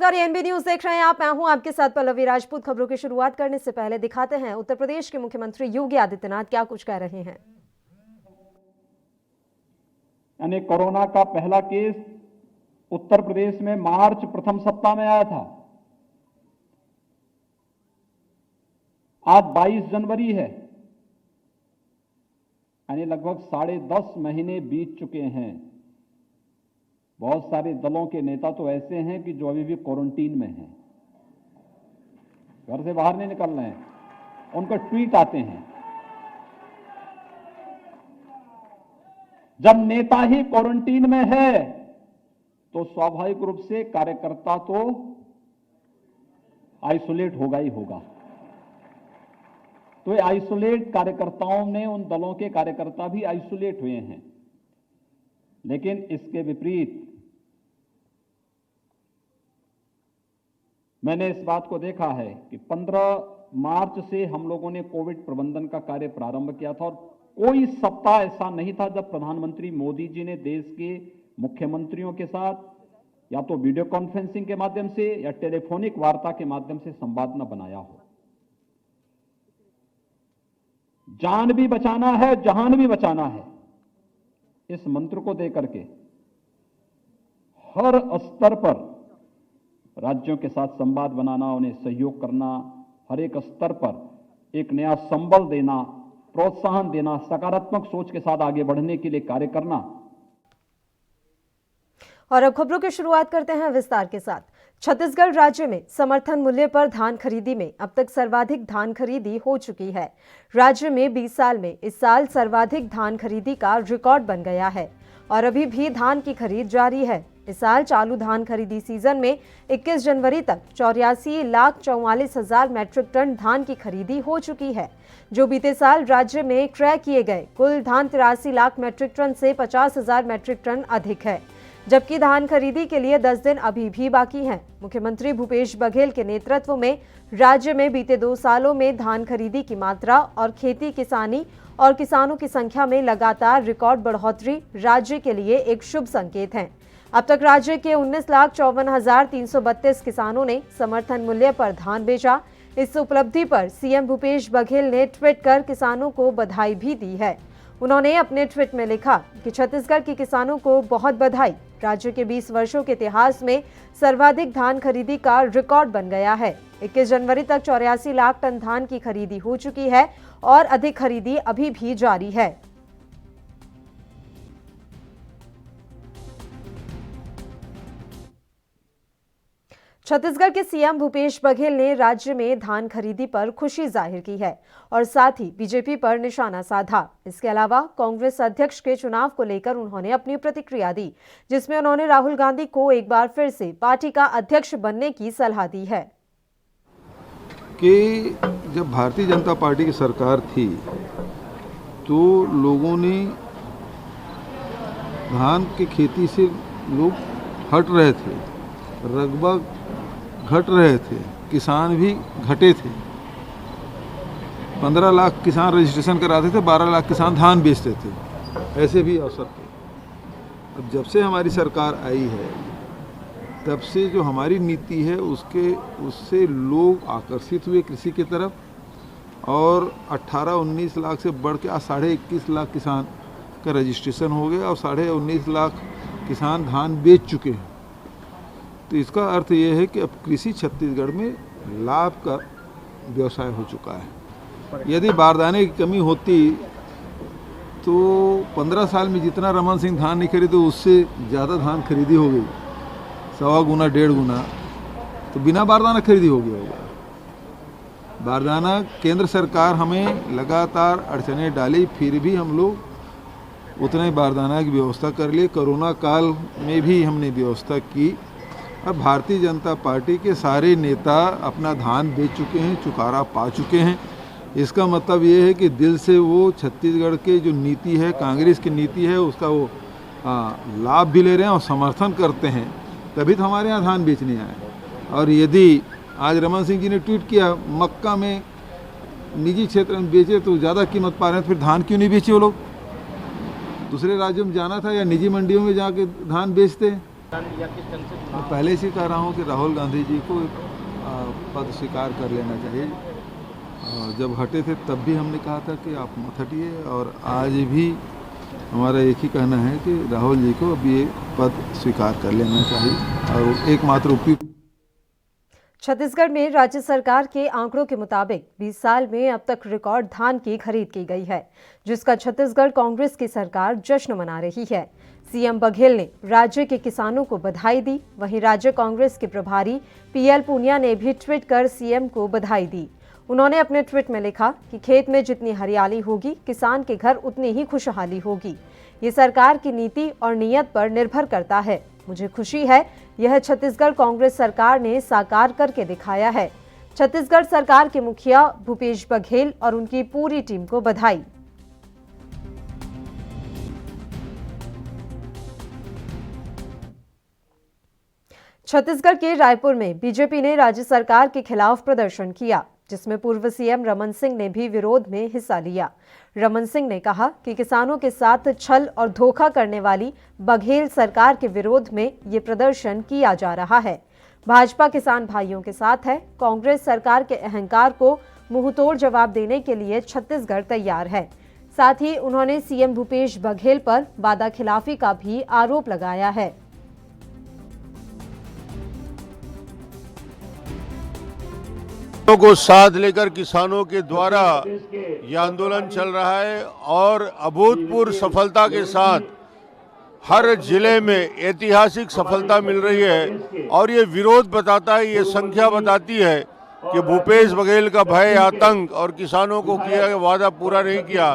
नमस्कार, ANB news देख रहे हैं आप। मैं हूं आपके साथ पल्लवी राजपूत। खबरों की शुरुआत करने से पहले दिखाते हैं उत्तर प्रदेश के मुख्यमंत्री योगी आदित्यनाथ क्या कुछ कह रहे हैं। यानी कोरोना का पहला केस उत्तर प्रदेश में मार्च प्रथम सप्ताह में आया था। आज 22 जनवरी है, यानी लगभग 10.5 महीने बीत चुके हैं। बहुत सारे दलों के नेता तो ऐसे हैं कि जो अभी भी क्वारंटीन में हैं, घर से बाहर नहीं निकल रहे हैं। उनका ट्वीट आते हैं। जब नेता ही क्वारंटीन में है तो स्वाभाविक रूप से कार्यकर्ता तो आइसोलेट होगा ही होगा। तो ये आइसोलेट कार्यकर्ताओं में उन दलों के कार्यकर्ता भी आइसोलेट हुए हैं। लेकिन इसके विपरीत मैंने इस बात को देखा है कि 15 मार्च से हम लोगों ने कोविड प्रबंधन का कार्य प्रारंभ किया था और कोई सप्ताह ऐसा नहीं था जब प्रधानमंत्री मोदी जी ने देश के मुख्यमंत्रियों के साथ या तो वीडियो कॉन्फ्रेंसिंग के माध्यम से या टेलीफोनिक वार्ता के माध्यम से संवाद न बनाया हो। जान भी बचाना है, जहान भी बचाना है, इस मंत्र को देकर के हर स्तर पर राज्यों के साथ संवाद बनाना, उन्हें सहयोग करना, हर एक स्तर पर एक नया संबल देना, प्रोत्साहन देना, सकारात्मक सोच के साथ आगे बढ़ने के लिए कार्य करना। और अब खबरों की शुरुआत करते हैं विस्तार के साथ। छत्तीसगढ़ राज्य में समर्थन मूल्य पर धान खरीदी में अब तक सर्वाधिक धान खरीदी हो चुकी है। राज्य में 20 साल में इस साल सर्वाधिक धान खरीदी का रिकॉर्ड बन गया है और अभी भी धान की खरीद जारी है। इस साल चालू धान खरीदी सीजन में 21 जनवरी तक 84,44,000 मैट्रिक टन धान की खरीदी हो चुकी है, जो बीते साल राज्य में क्रय किए गए कुल धान 83 लाख मैट्रिक टन से 50,000 मैट्रिक टन अधिक है। जबकि धान खरीदी के लिए 10 दिन अभी भी बाकी हैं। मुख्यमंत्री भूपेश बघेल के नेतृत्व में राज्य में बीते 2 सालों में धान खरीदी की मात्रा और खेती किसानी और किसानों की संख्या में लगातार रिकॉर्ड बढ़ोतरी राज्य के लिए एक शुभ संकेत है। अब तक राज्य के 19,54,332 किसानों ने समर्थन मूल्य पर धान बेचा। इस उपलब्धि पर सीएम भूपेश बघेल ने ट्वीट कर किसानों को बधाई भी दी है। उन्होंने अपने ट्वीट में लिखा कि छत्तीसगढ़ के किसानों को बहुत बधाई। राज्य के 20 वर्षों के इतिहास में सर्वाधिक धान खरीदी का रिकॉर्ड बन गया है। 21 जनवरी तक 84 लाख टन धान की खरीदी हो चुकी है और अधिक खरीदी अभी भी जारी है। छत्तीसगढ़ के सीएम भूपेश बघेल ने राज्य में धान खरीदी पर खुशी जाहिर की है और साथ ही बीजेपी पर निशाना साधा। इसके अलावा कांग्रेस अध्यक्ष के चुनाव को लेकर उन्होंने अपनी प्रतिक्रिया दी, जिसमें उन्होंने राहुल गांधी को एक बार फिर से पार्टी का अध्यक्ष बनने की सलाह दी है। कि जब भारतीय जनता पार्टी की सरकार थी तो लोगों ने धान की खेती से लोग हट रहे थे, रकबा घट रहे थे, किसान भी घटे थे। 15 लाख किसान रजिस्ट्रेशन कराते थे, 12 लाख किसान धान बेचते थे, ऐसे भी अवसर थे। अब जब से हमारी सरकार आई है तब से जो हमारी नीति है उससे लोग आकर्षित हुए कृषि की तरफ और 18-19 लाख से बढ़ के आज 21.5 लाख किसान का रजिस्ट्रेशन हो गया और 19.5 लाख किसान धान बेच चुके हैं। तो इसका अर्थ ये है कि अब कृषि छत्तीसगढ़ में लाभ का व्यवसाय हो चुका है। यदि बारदाने की कमी होती तो 15 साल में जितना रमन सिंह धान नहीं खरीदे उससे ज़्यादा धान खरीदी हो गई, 1.25 गुना 1.5 गुना, तो बिना बारदाना खरीदी हो गया होगा। बारदाना केंद्र सरकार हमें लगातार अड़चनें डाली, फिर भी हम लोग उतने बारदाना की व्यवस्था कर लिए। कोरोना काल में भी हमने व्यवस्था की। अब भारतीय जनता पार्टी के सारे नेता अपना धान बेच चुके हैं, चुकारा पा चुके हैं। इसका मतलब ये है कि दिल से वो छत्तीसगढ़ के जो नीति है, कांग्रेस की नीति है, उसका वो लाभ भी ले रहे हैं और समर्थन करते हैं। तभी तो हमारे यहाँ धान बेचने आए। और यदि आज रमन सिंह जी ने ट्वीट किया मक्का में निजी क्षेत्र में बेचे तो ज़्यादा कीमत पा रहे हैं, तो फिर धान क्यों नहीं बेचे वो लोग? दूसरे राज्यों में जाना था या निजी मंडियों में जाके धान बेचते। या किस ढंग से मैं पहले से कह रहा हूँ कि राहुल गांधी जी को पद स्वीकार कर लेना चाहिए। जब हटे थे तब भी हमने कहा था कि आप मत हटिए, और आज भी हमारा एक ही कहना है कि राहुल जी को अब ये पद स्वीकार कर लेना चाहिए और एकमात्र उपयुक्त। छत्तीसगढ़ में राज्य सरकार के आंकड़ों के मुताबिक 20 साल में अब तक रिकॉर्ड धान की खरीद की गई है, जिसका छत्तीसगढ़ कांग्रेस की सरकार जश्न मना रही है। सीएम बघेल ने राज्य के किसानों को बधाई दी। वहीं राज्य कांग्रेस के प्रभारी पीएल पूनिया ने भी ट्वीट कर सीएम को बधाई दी। उन्होंने अपने ट्वीट में लिखा कि खेत में जितनी हरियाली होगी, किसान के घर उतनी ही खुशहाली होगी। ये सरकार की नीति और नीयत पर निर्भर करता है। मुझे खुशी है, यह छत्तीसगढ़ कांग्रेस सरकार ने साकार करके दिखाया है। छत्तीसगढ़ सरकार के मुखिया भूपेश बघेल और उनकी पूरी टीम को बधाई। छत्तीसगढ़ के रायपुर में बीजेपी ने राज्य सरकार के खिलाफ प्रदर्शन किया, जिसमें पूर्व सीएम रमन सिंह ने भी विरोध में हिस्सा लिया। रमन सिंह ने कहा कि किसानों के साथ छल और धोखा करने वाली बघेल सरकार के विरोध में ये प्रदर्शन किया जा रहा है। भाजपा किसान भाइयों के साथ है। कांग्रेस सरकार के अहंकार को मुंहतोड़ जवाब देने के लिए छत्तीसगढ़ तैयार है। साथ ही उन्होंने सीएम भूपेश बघेल पर वादा खिलाफी का भी आरोप लगाया है। को साथ लेकर किसानों के द्वारा यह आंदोलन चल रहा है और अभूतपूर्व सफलता के साथ हर जिले में ऐतिहासिक सफलता मिल रही है। और ये विरोध बताता है, ये संख्या बताती है कि भूपेश बघेल का भय, आतंक और किसानों को किया गया वादा पूरा नहीं किया।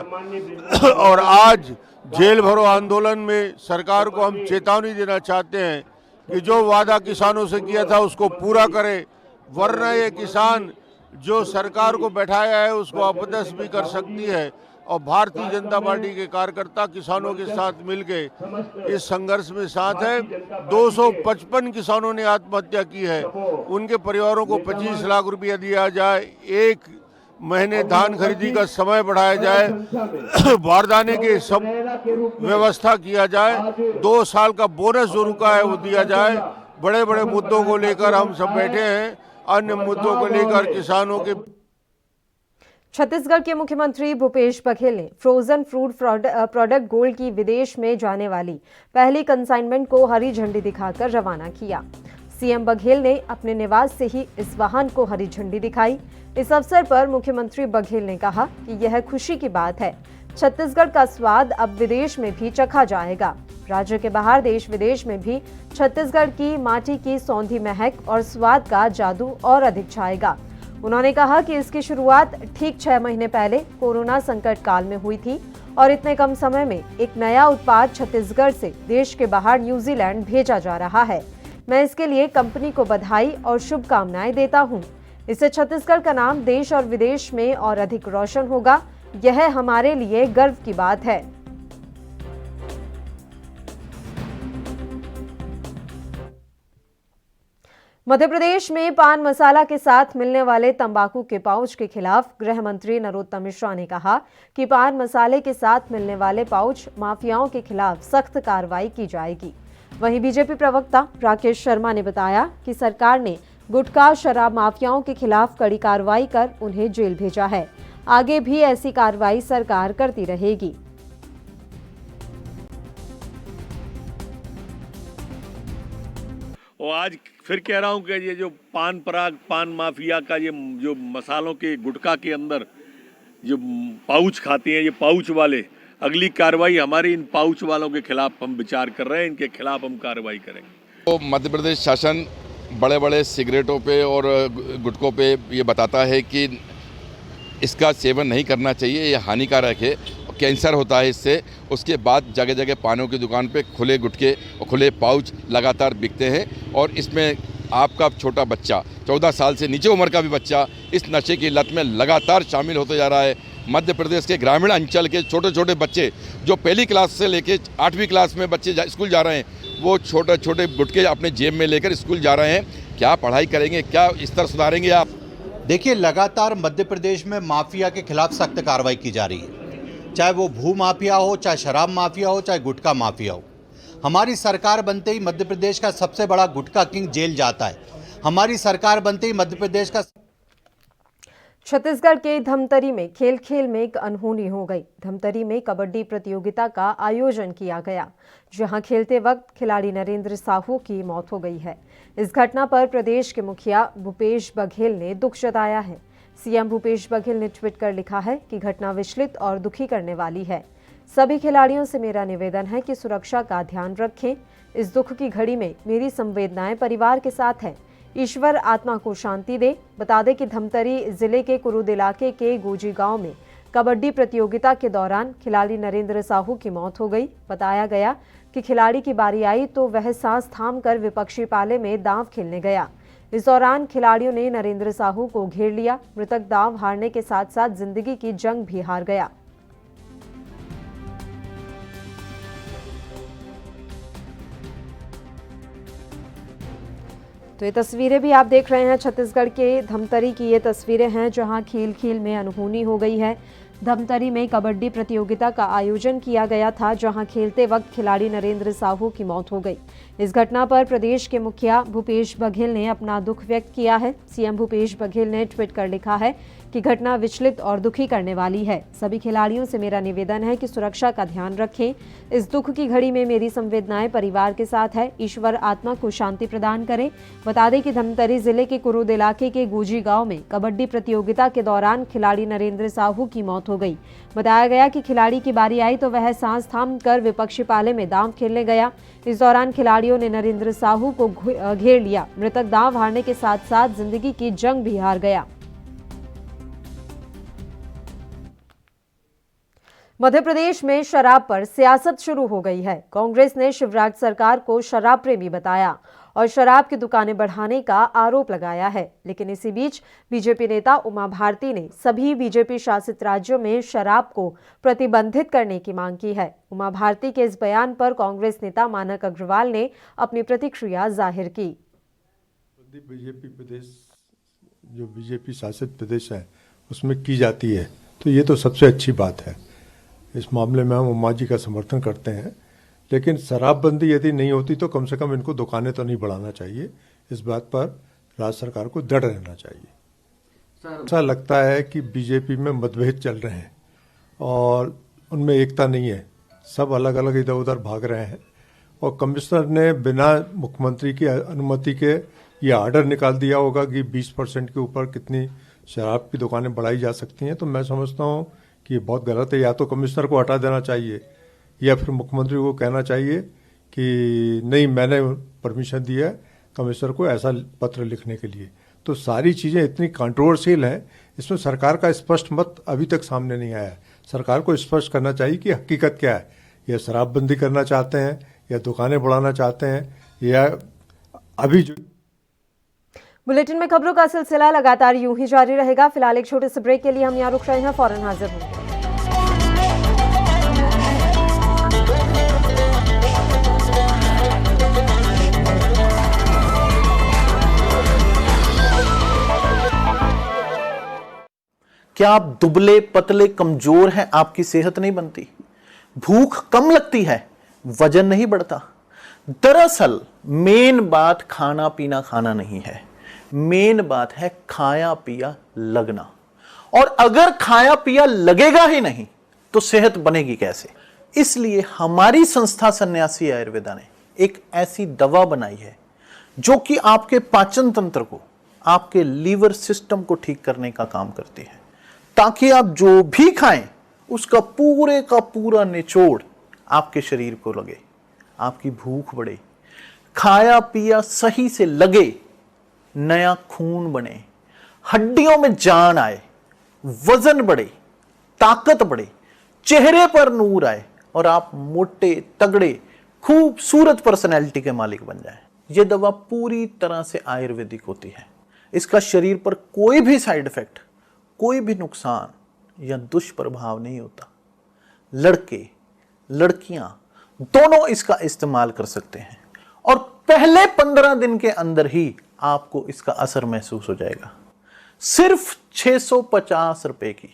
और आज जेल भरो आंदोलन में सरकार को हम चेतावनी देना चाहते हैं कि जो वादा किसानों से किया था उसको पूरा करे, वरना ये किसान जो सरकार को बैठाया है उसको अपदस्थ भी कर सकती है। और भारतीय जनता पार्टी के कार्यकर्ता किसानों के साथ मिलकर इस संघर्ष में साथ है। 255 किसानों ने आत्महत्या की है, उनके परिवारों को 25 लाख रुपया दिया जाए, 1 महीने धान खरीदी का समय बढ़ाया जाए, बारदाने के सब व्यवस्था किया जाए, 2 साल का बोनस जो रुका है वो दिया जाए। बड़े बड़े मुद्दों को लेकर हम सब बैठे हैं, अन्य मुद्दों को लेकर किसानों के। छत्तीसगढ़ के मुख्यमंत्री भूपेश बघेल ने फ्रोजन फ्रूट प्रोडक्ट गोल्ड की विदेश में जाने वाली पहली कंसाइनमेंट को हरी झंडी दिखाकर रवाना किया। सीएम बघेल ने अपने निवास से ही इस वाहन को हरी झंडी दिखाई। इस अवसर पर मुख्यमंत्री बघेल ने कहा कि यह खुशी की बात है, छत्तीसगढ़ का स्वाद अब विदेश में भी चखा जाएगा। राज्य के बाहर देश विदेश में भी छत्तीसगढ़ की माटी की सौंधी महक और स्वाद का जादू और अधिक छाएगा। उन्होंने कहा कि इसकी शुरुआत ठीक 6 महीने पहले कोरोना संकट काल में हुई थी और इतने कम समय में एक नया उत्पाद छत्तीसगढ़ से देश के बाहर न्यूजीलैंड भेजा जा रहा है। मैं इसके लिए कंपनी को बधाई और शुभकामनाएं देता हूं। इससे छत्तीसगढ़ का नाम देश और विदेश में और अधिक रोशन होगा। यह हमारे लिए गर्व की बात है। मध्य प्रदेश में पान मसाला के साथ मिलने वाले तंबाकू के पाउच के खिलाफ गृह मंत्री नरोत्तम मिश्रा ने कहा कि पान मसाले के साथ मिलने वाले पाउच माफियाओं के खिलाफ सख्त कार्रवाई की जाएगी। वहीं बीजेपी प्रवक्ता राकेश शर्मा ने बताया कि सरकार ने गुटखा शराब माफियाओं के खिलाफ कड़ी कार्रवाई कर उन्हें जेल भेजा है। आगे भी ऐसी कार्रवाई सरकार करती रहेगी। और आज फिर कह रहा हूँ कि ये जो पान पराग पान माफिया का ये जो मसालों के गुटखा के अंदर जो पाउच खाते हैं, ये पाउच वाले, अगली कार्रवाई हमारी इन पाउच वालों के खिलाफ हम विचार कर रहे हैं, इनके खिलाफ हम कार्रवाई करेंगे। तो मध्य प्रदेश शासन बड़े बड़े सिगरेटों पे और गुटखों पे ये बताता है कि इसका सेवन नहीं करना चाहिए, ये हानिकारक है, कैंसर होता है इससे। उसके बाद जगह जगह पानों की दुकान पे खुले गुटखे और खुले पाउच लगातार बिकते हैं और इसमें आपका छोटा बच्चा 14 साल से नीचे उम्र का भी बच्चा इस नशे की लत में लगातार शामिल होते जा रहा है। मध्य प्रदेश के ग्रामीण अंचल के छोटे छोटे बच्चे जो पहली क्लास से लेकर 8वीं क्लास में बच्चे स्कूल जा रहे हैं, वो छोटे छोटे गुटखे अपने जेब में लेकर स्कूल जा रहे हैं। क्या पढ़ाई करेंगे, क्या स्तर सुधारेंगे आप? देखिए, लगातार मध्य प्रदेश में माफिया के खिलाफ सख्त कार्रवाई की जा रही है, चाहे वो भू माफिया हो, चाहे शराब माफिया हो, चाहे गुटखा माफिया हो। हमारी सरकार बनते ही मध्य प्रदेश का सबसे बड़ा गुटखा किंग जेल जाता है। हमारी सरकार बनते ही मध्य प्रदेश का छत्तीसगढ़ के धमतरी में खेल खेल में एक अनहोनी हो गई। धमतरी में कबड्डी प्रतियोगिता का आयोजन किया गया, जहां खेलते वक्त खिलाड़ी नरेंद्र साहू की मौत हो गई है। इस घटना पर प्रदेश के मुखिया भूपेश बघेल ने दुख जताया है। सीएम भूपेश बघेल ने ट्वीट कर लिखा है कि घटना विचलित और दुखी करने वाली है। सभी खिलाड़ियों से मेरा निवेदन है कि सुरक्षा का ध्यान रखें। इस दुख की घड़ी में मेरी संवेदनाएं परिवार के साथ हैं। ईश्वर आत्मा को शांति दे। बता दें कि धमतरी जिले के कुरुद इलाके के गोजी गांव में कबड्डी प्रतियोगिता के दौरान खिलाड़ी नरेंद्र साहू की मौत हो गई। बताया गया कि खिलाड़ी की बारी आई तो वह सांस थामकर विपक्षी पाले में दांव खेलने गया। इस दौरान खिलाड़ियों ने नरेंद्र साहू को घेर लिया। मृतक दांव हारने के साथ साथ जिंदगी की जंग भी हार गया। तो ये तस्वीरें भी आप देख रहे हैं, छत्तीसगढ़ के धमतरी की ये तस्वीरें हैं, जहां खेल खेल में अनहोनी हो गई है। धमतरी में कबड्डी प्रतियोगिता का आयोजन किया गया था, जहां खेलते वक्त खिलाड़ी नरेंद्र साहू की मौत हो गई। इस घटना पर प्रदेश के मुखिया भूपेश बघेल ने अपना दुख व्यक्त किया है। सीएम भूपेश बघेल ने ट्वीट कर लिखा है कि घटना विचलित और दुखी करने वाली है। सभी खिलाड़ियों से मेरा निवेदन है कि सुरक्षा का ध्यान रखें। इस दुख की घड़ी में मेरी संवेदनाएं परिवार के साथ है। ईश्वर आत्मा को शांति प्रदान करे। बता दें कि धमतरी जिले के कुरुद इलाके के गोजी गांव में कबड्डी प्रतियोगिता के दौरान खिलाड़ी नरेंद्र साहू की मौत हो गई। बताया गया कि खिलाड़ी की बारी आई तो वह सांस थामकर विपक्षी पाले में दांव खेलने गया। इस दौरान खिलाड़ियों ने नरेंद्र साहू को घेर लिया। मृतक दांव हारने के साथ साथ जिंदगी की जंग भी हार गया। मध्य प्रदेश में शराब पर सियासत शुरू हो गई है। कांग्रेस ने शिवराज सरकार को शराब प्रेमी बताया और शराब की दुकानें बढ़ाने का आरोप लगाया है। लेकिन इसी बीच बीजेपी नेता उमा भारती ने सभी बीजेपी शासित राज्यों में शराब को प्रतिबंधित करने की मांग की है। उमा भारती के इस बयान पर कांग्रेस नेता मानक अग्रवाल ने अपनी प्रतिक्रिया जाहिर की। बीजेपी प्रदेश जो बीजेपी शासित प्रदेश है उसमें की जाती है, तो ये तो सबसे अच्छी बात है। इस मामले में हम उमा जी का समर्थन करते हैं, लेकिन शराबबंदी यदि नहीं होती तो कम से कम इनको दुकानें तो नहीं बढ़ाना चाहिए। इस बात पर राज्य सरकार को दृढ़ रहना चाहिए। ऐसा लगता है कि बीजेपी में मतभेद चल रहे हैं और उनमें एकता नहीं है, सब अलग अलग इधर उधर भाग रहे हैं। और कमिश्नर ने बिना मुख्यमंत्री की अनुमति के ये ऑर्डर निकाल दिया होगा कि 20% के ऊपर कितनी शराब की दुकानें बढ़ाई जा सकती हैं। तो मैं समझता हूँ कि ये बहुत गलत है। या तो कमिश्नर को हटा देना चाहिए या फिर मुख्यमंत्री को कहना चाहिए कि नहीं, मैंने परमिशन दिया है कमिश्नर को ऐसा पत्र लिखने के लिए। तो सारी चीज़ें इतनी कंट्रोवर्शियल हैं, इसमें सरकार का स्पष्ट मत अभी तक सामने नहीं आया है। सरकार को स्पष्ट करना चाहिए कि हकीकत क्या है। ये शराबबंदी करना चाहते हैं या दुकानें बढ़ाना चाहते हैं या अभी जो। बुलेटिन में खबरों का सिलसिला लगातार यूं ही जारी रहेगा। फिलहाल एक छोटे से ब्रेक के लिए हम यहाँ रुक रहे हैं, फौरन हाजिर होंगे। क्या आप दुबले पतले कमजोर हैं? आपकी सेहत नहीं बनती, भूख कम लगती है, वजन नहीं बढ़ता? दरअसल मेन बात खाना पीना खाना नहीं है, मेन बात है खाया पिया लगना। और अगर खाया पिया लगेगा ही नहीं तो सेहत बनेगी कैसे? इसलिए हमारी संस्था सन्यासी आयुर्वेदा ने एक ऐसी दवा बनाई है जो कि आपके पाचन तंत्र को, आपके लीवर सिस्टम को ठीक करने का काम करती है, ताकि आप जो भी खाएं उसका पूरे का पूरा निचोड़ आपके शरीर को लगे, आपकी भूख बढ़े, खाया पिया सही से लगे, नया खून बने, हड्डियों में जान आए, वजन बढ़े, ताकत बढ़े, चेहरे पर नूर आए और आप मोटे तगड़े खूबसूरत पर्सनैलिटी के मालिक बन जाएं। यह दवा पूरी तरह से आयुर्वेदिक होती है। इसका शरीर पर कोई भी साइड इफेक्ट, कोई भी नुकसान या दुष्प्रभाव नहीं होता। लड़के लड़कियां दोनों इसका इस्तेमाल कर सकते हैं और पहले 15 दिन के अंदर ही आपको इसका असर महसूस हो जाएगा। सिर्फ 650 रुपए की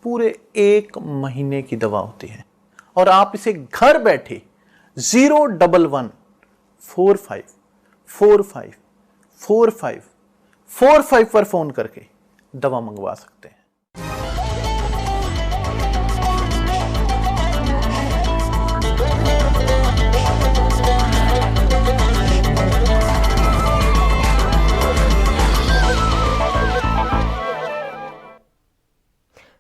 पूरे 1 महीने की दवा होती है और आप इसे घर बैठे 01145454545 पर फोन करके दवा मंगवा सकते हैं।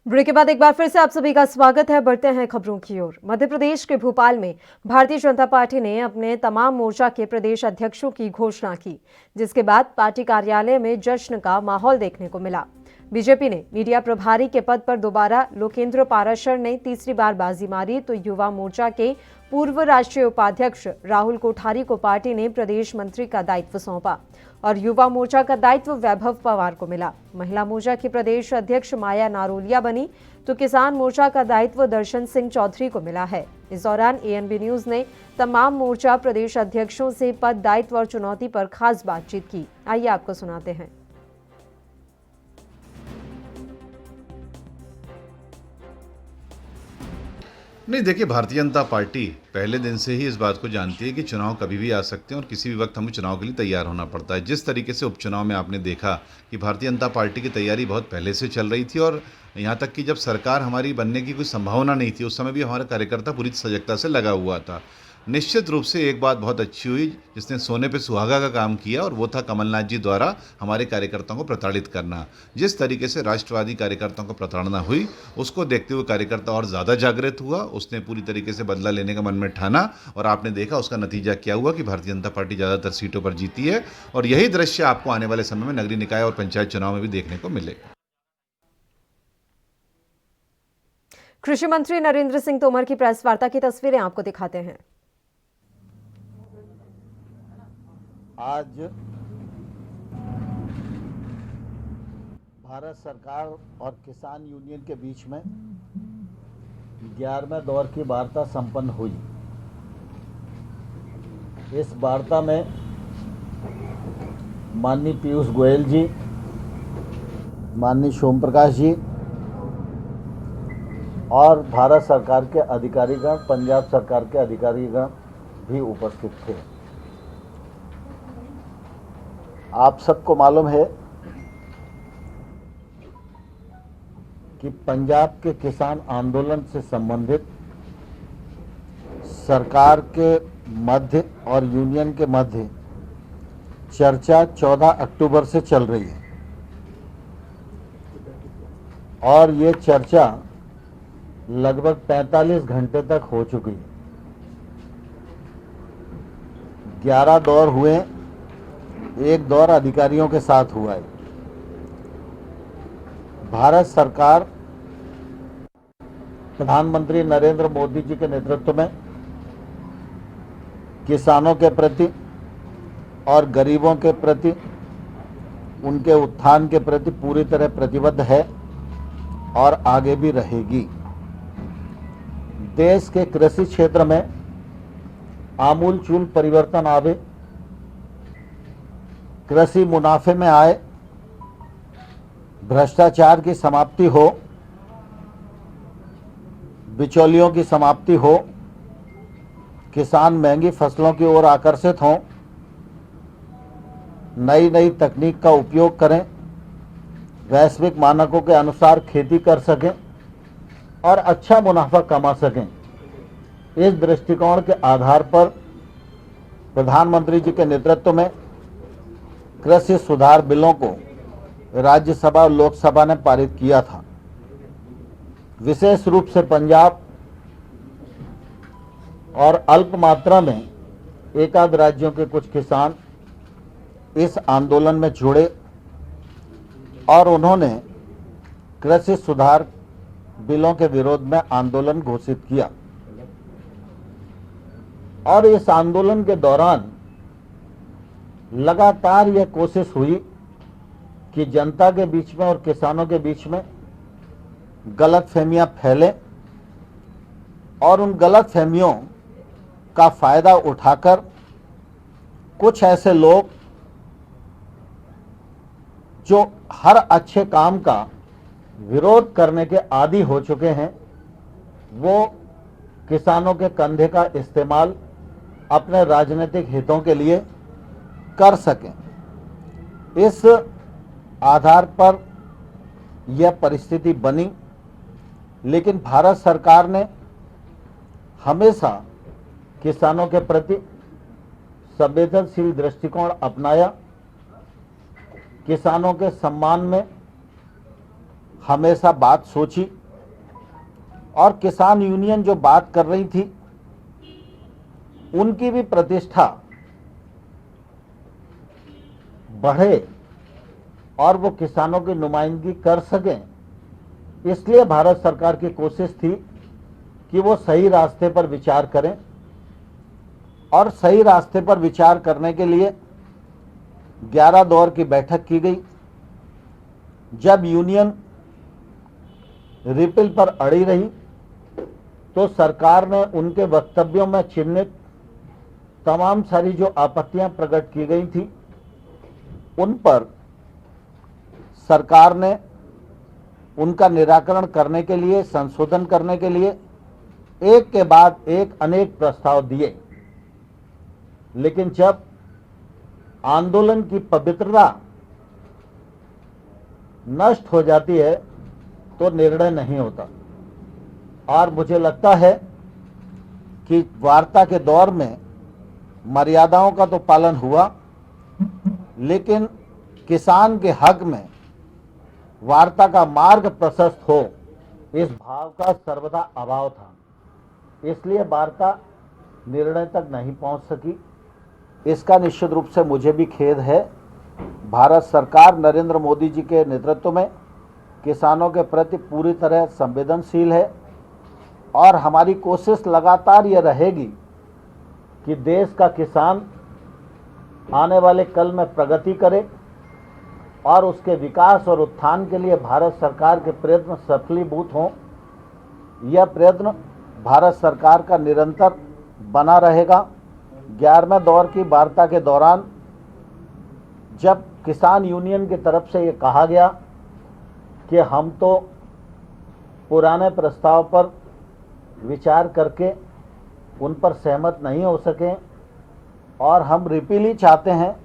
ब्रेक के बाद एक बार फिर से आप सभी का स्वागत है। बढ़ते हैं खबरों की ओर। मध्य प्रदेश के भोपाल में भारतीय जनता पार्टी ने अपने तमाम मोर्चा के प्रदेश अध्यक्षों की घोषणा की, जिसके बाद पार्टी कार्यालय में जश्न का माहौल देखने को मिला। बीजेपी ने मीडिया प्रभारी के पद पर दोबारा लोकेंद्र पाराशर ने तीसरी बार बाजी मारी, तो युवा मोर्चा के पूर्व राष्ट्रीय उपाध्यक्ष राहुल कोठारी को पार्टी ने प्रदेश मंत्री का दायित्व सौंपा और युवा मोर्चा का दायित्व वैभव पवार को मिला। महिला मोर्चा की प्रदेश अध्यक्ष माया नारोलिया बनी, तो किसान मोर्चा का दायित्व दर्शन सिंह चौधरी को मिला है। इस दौरान एएनबी न्यूज ने तमाम मोर्चा प्रदेश अध्यक्षों से पद, दायित्व और चुनौती पर खास बातचीत की। आइए आपको सुनाते हैं। नहीं, देखिए, भारतीय जनता पार्टी पहले दिन से ही इस बात को जानती है कि चुनाव कभी भी आ सकते हैं और किसी भी वक्त हमें चुनाव के लिए तैयार होना पड़ता है। जिस तरीके से उपचुनाव में आपने देखा कि भारतीय जनता पार्टी की तैयारी बहुत पहले से चल रही थी और यहाँ तक कि जब सरकार हमारी बनने की कोई संभावना नहीं थी, उस समय भी हमारा कार्यकर्ता पूरी सजगता से लगा हुआ था। निश्चित रूप से एक बात बहुत अच्छी हुई जिसने सोने पे सुहागा का काम किया, और वो था कमलनाथ जी द्वारा हमारे कार्यकर्ताओं को प्रताड़ित करना। जिस तरीके से राष्ट्रवादी कार्यकर्ताओं को प्रताड़ना हुई, उसको देखते हुए कार्यकर्ता और ज़्यादा जागृत हुआ। उसने पूरी तरीके से बदला लेने का मन में ठाना और आपने देखा उसका नतीजा क्या हुआ कि भारतीय जनता पार्टी ज़्यादातर सीटों पर जीती है। और यही दृश्य आपको आने वाले समय में नगरीय निकाय और पंचायत चुनाव में भी देखने को मिलेगा। कृषि मंत्री नरेंद्र सिंह तोमर की प्रेस वार्ता की तस्वीरें आपको दिखाते हैं। आज भारत सरकार और किसान यूनियन के बीच में 11वें दौर की वार्ता संपन्न हुई। इस वार्ता में माननीय पीयूष गोयल जी, माननीय सोम प्रकाश जी और भारत सरकार के अधिकारीगण, पंजाब सरकार के अधिकारीगण भी उपस्थित थे। आप सबको मालूम है कि पंजाब के किसान आंदोलन से संबंधित सरकार के मध्य और यूनियन के मध्य चर्चा 14 अक्टूबर से चल रही है और ये चर्चा लगभग 45 घंटे तक हो चुकी है। 11 दौर हुए, एक दौर अधिकारियों के साथ हुआ है। भारत सरकार प्रधानमंत्री नरेंद्र मोदी जी के नेतृत्व में किसानों के प्रति और गरीबों के प्रति, उनके उत्थान के प्रति पूरी तरह प्रतिबद्ध है और आगे भी रहेगी। देश के कृषि क्षेत्र में आमूलचूल परिवर्तन आवे, कृषि मुनाफे में आए, भ्रष्टाचार की समाप्ति हो, बिचौलियों की समाप्ति हो, किसान महंगी फसलों की ओर आकर्षित हों, नई नई तकनीक का उपयोग करें, वैश्विक मानकों के अनुसार खेती कर सकें और अच्छा मुनाफा कमा सकें। इस दृष्टिकोण के आधार पर प्रधानमंत्री जी के नेतृत्व में कृषि सुधार बिलों को राज्यसभा और लोकसभा ने पारित किया था। विशेष रूप से पंजाब और अल्प मात्रा में एकाध राज्यों के कुछ किसान इस आंदोलन में जुड़े और उन्होंने कृषि सुधार बिलों के विरोध में आंदोलन घोषित किया। और इस आंदोलन के दौरान लगातार यह कोशिश हुई कि जनता के बीच में और किसानों के बीच में गलतफहमियां फैले और उन गलतफहमियों का फायदा उठाकर कुछ ऐसे लोग जो हर अच्छे काम का विरोध करने के आदी हो चुके हैं, वो किसानों के कंधे का इस्तेमाल अपने राजनीतिक हितों के लिए कर सकें। इस आधार पर यह परिस्थिति बनी, लेकिन भारत सरकार ने हमेशा किसानों के प्रति संवेदनशील दृष्टिकोण अपनाया। किसानों के सम्मान में हमेशा बात सोची और किसान यूनियन जो बात कर रही थी उनकी भी प्रतिष्ठा बढ़े और वो किसानों की नुमाइंदगी कर सकें, इसलिए भारत सरकार की कोशिश थी कि वो सही रास्ते पर विचार करें। और सही रास्ते पर विचार करने के लिए 11 दौर की बैठक की गई। जब यूनियन रिपील पर अड़ी रही तो सरकार ने उनके वक्तव्यों में चिन्हित तमाम सारी जो आपत्तियां प्रकट की गई थी उन पर सरकार ने उनका निराकरण करने के लिए, संशोधन करने के लिए एक के बाद एक अनेक प्रस्ताव दिए। लेकिन जब आंदोलन की पवित्रता नष्ट हो जाती है तो निर्णय नहीं होता। और मुझे लगता है कि वार्ता के दौर में मर्यादाओं का तो पालन हुआ, लेकिन किसान के हक में वार्ता का मार्ग प्रशस्त हो, इस भाव का सर्वदा अभाव था। इसलिए वार्ता निर्णय तक नहीं पहुंच सकी। इसका निश्चित रूप से मुझे भी खेद है। भारत सरकार नरेंद्र मोदी जी के नेतृत्व में किसानों के प्रति पूरी तरह संवेदनशील है और हमारी कोशिश लगातार ये रहेगी कि देश का किसान आने वाले कल में प्रगति करे और उसके विकास और उत्थान के लिए भारत सरकार के प्रयत्न सफलीभूत हों। यह प्रयत्न भारत सरकार का निरंतर बना रहेगा। 11वें दौर की वार्ता के दौरान जब किसान यूनियन की तरफ से ये कहा गया कि हम तो पुराने प्रस्ताव पर विचार करके उन पर सहमत नहीं हो सके और हम रिपील ही चाहते हैं,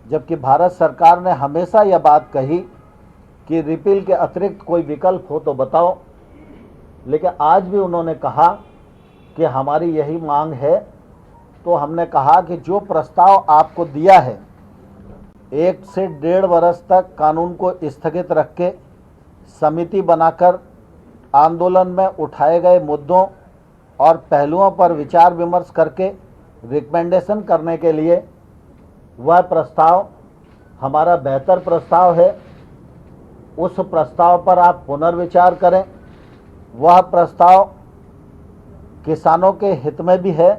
जबकि भारत सरकार ने हमेशा यह बात कही कि रिपील के अतिरिक्त कोई विकल्प हो तो बताओ। लेकिन आज भी उन्होंने कहा कि हमारी यही मांग है। तो हमने कहा कि जो प्रस्ताव आपको दिया है 1 से 1.5 वर्ष तक कानून को स्थगित रख के समिति बनाकर आंदोलन में उठाए गए मुद्दों और पहलुओं पर विचार विमर्श करके रिकमेंडेशन करने के लिए वह प्रस्ताव हमारा बेहतर प्रस्ताव है। उस प्रस्ताव पर आप पुनर्विचार करें। वह प्रस्ताव किसानों के हित में भी है,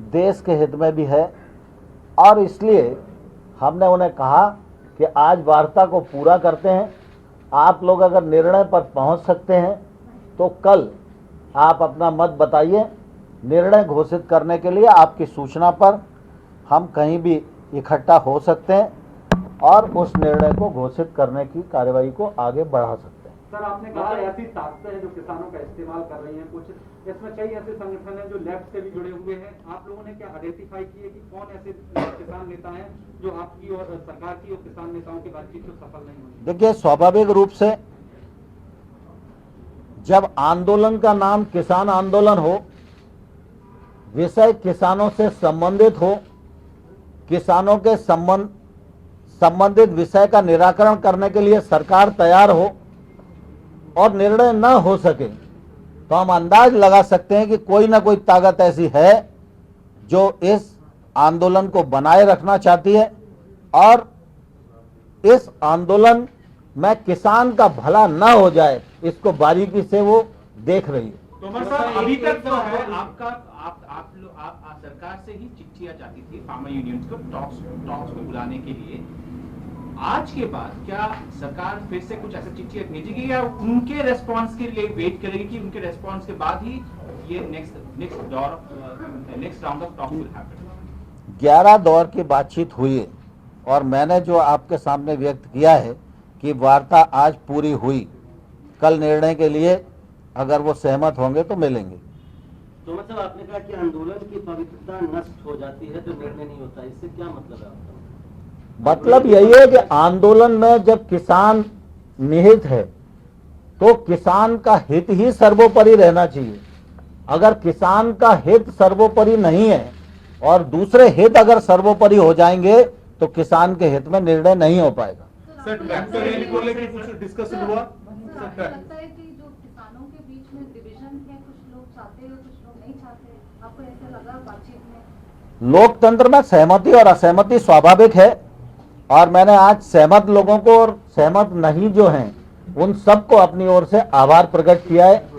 देश के हित में भी है और इसलिए हमने उन्हें कहा कि आज वार्ता को पूरा करते हैं। आप लोग अगर निर्णय पर पहुंच सकते हैं तो कल आप अपना मत बताइए। निर्णय घोषित करने के लिए आपकी सूचना पर हम कहीं भी इकट्ठा हो सकते हैं और उस निर्णय को घोषित करने की कार्यवाही को आगे बढ़ा सकते हैं। सर, आपने कहा ऐसी ताकतें हैं जो किसानों का इस्तेमाल कर रही हैं, कुछ इसमें कई ऐसे संगठन हैं जो लेफ्ट से भी जुड़े हुए हैं। आप लोगों ने क्या आइडेंटिफाई किए कि कौन ऐसे किसान नेता हैं जो आपकी और सरकार की और किसान नेताओं की बातचीत को सफल नहीं हुई? देखिए, स्वाभाविक रूप से जब आंदोलन का नाम किसान आंदोलन हो, विषय किसानों से संबंधित हो, किसानों के संबंधित विषय का निराकरण करने के लिए सरकार तैयार हो और निर्णय न हो सके, तो हम अंदाज लगा सकते हैं कि कोई ना कोई ताकत ऐसी है जो इस आंदोलन को बनाए रखना चाहती है और इस आंदोलन में किसान का भला न हो जाए, इसको बारीकी से वो देख रही है। तोमर साहब, अभी तक जो है आप सरकार से ही चिट्ठियां जाती थी फार्मर यूनियंस को टॉक्स में बुलाने के लिए। आज के बाद क्या सरकार फिर से कुछ ऐसा चिट्ठियां भेजेगी या उनके रेस्पॉन्स के लिए वेट करेगी कि उनके रेस्पॉन्स के बाद ही ये next round of talks will happen? 11 दौर की बातचीत हुई और मैंने जो आपके सामने व्यक्त किया है कि वार्ता आज पूरी हुई। कल निर्णय के लिए अगर वो सहमत होंगे तो मिलेंगे। तो मतलब आपने कहा कि आंदोलन की पवित्रता नष्ट हो जाती है तो निर्णय नहीं होता, इससे क्या मतलब है आपका? मतलब यही है कि आंदोलन में जब किसान निहित है तो किसान का हित ही सर्वोपरि रहना चाहिए। अगर किसान का हित सर्वोपरि नहीं है और दूसरे हित अगर सर्वोपरि हो जाएंगे तो किसान के हित में निर्णय नहीं हो पाएगा। सर, ट्रैक्टर रैली को लेकर कुछ डिस्कशन हुआ? लगता है कि जो किसानों के बीच में डिवीजन है, कुछ लोग चाहते हैं कुछ लोग नहीं चाहते, आपको ऐसा लगा बातचीत में? लोकतंत्र में सहमति और असहमति स्वाभाविक है और मैंने आज सहमत लोगों को और सहमत नहीं जो हैं उन सबको अपनी ओर से आभार प्रकट किया है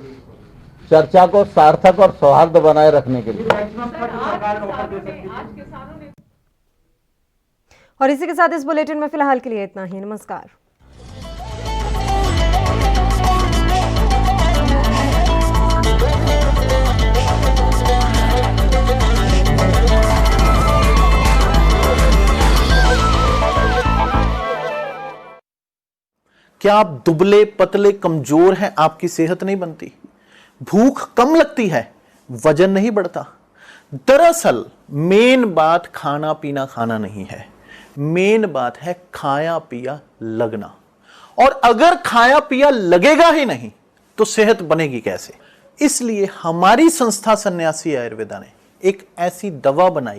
चर्चा को सार्थक और सौहार्द बनाए रखने के लिए। और इसी के साथ इस बुलेटिन में फिलहाल के लिए इतना ही। नमस्कार। क्या आप दुबले पतले कमजोर हैं, आपकी सेहत नहीं बनती, भूख कम लगती है, वजन नहीं बढ़ता? दरअसल मेन बात खाना पीना खाना नहीं है, मेन बात है खाया पिया लगना। और अगर खाया पिया लगेगा ही नहीं तो सेहत बनेगी कैसे? इसलिए हमारी संस्था सन्यासी आयुर्वेदा ने एक ऐसी दवा बनाई